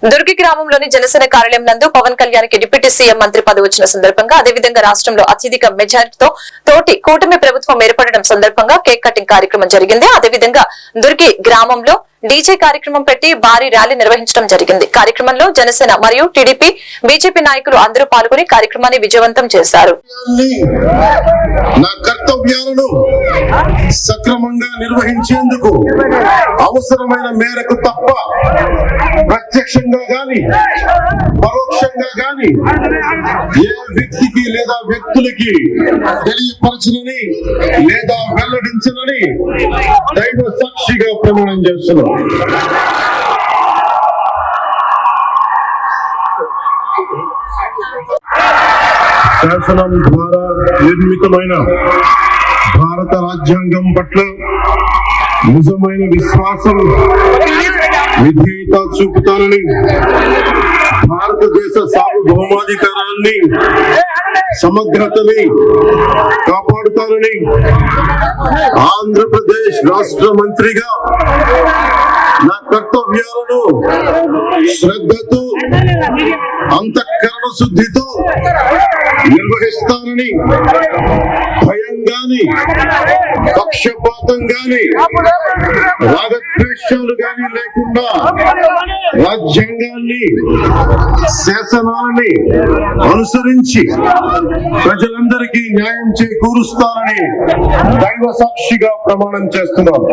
దుర్గి గ్రామంలోని జనసేన కార్యాలయం నందు పవన్ కళ్యాణ్ కి డిప్యూటీ సీఎం మంత్రి పదవి వచ్చిన సందర్భంగా అదేవిధంగా రాష్ట్రంలో అత్యధిక మెజారిటీతో తోటి కూటమి ప్రభుత్వం ఏర్పడడం సందర్భంగా కేక్ కటింగ్ కార్యక్రమం జరిగింది. అదేవిధంగా దుర్గి గ్రామంలో డీజే కార్యక్రమం పెట్టి భారీ ర్యాలీ నిర్వహించడం జరిగింది. కార్యక్రమంలో జనసేన మరియు టీడీపీ బీజేపీ నాయకులు అందరూ పాల్గొని కార్యక్రమాన్ని విజయవంతం చేశారు. నా కర్తవ్యాలను సక్రమంగా నిర్వహించేందుకు అవసరమైన మేరకు తప్ప ప్రత్యక్షంగా గాని పరోక్షంగా గాని ఏ వ్యక్తికి లేదా వ్యక్తులకి తెలియపరచనని లేదా వెల్లడించనని దైవ సాక్షిగా ప్రమాణం చేస్తున్నాం. శాసనం ద్వారా నిర్మితమైన భారత రాజ్యాంగం పట్ల నిజమైన విశ్వాసం విధేయత చూపుతానని, భారతదేశ సార్వభౌమాధికారాన్ని సమగ్రతని కాపాడుతానని ఆంధ్రప్రదేశ్ రాష్ట్ర మంత్రిగా నా కర్తవ్యాలను శ్రద్ధతో అంతఃకరణ శుద్ధితో నిర్వహిస్తానని, భయం గాని పక్షపాతం గాని రాగద్వేషాలు గాని లేకుండా రాజ్యాంగాన్ని శాసనాలని అనుసరించి ప్రజలందరికీ న్యాయం చేకూరుస్తానని దైవ సాక్షిగా ప్రమాణం చేస్తున్నాను.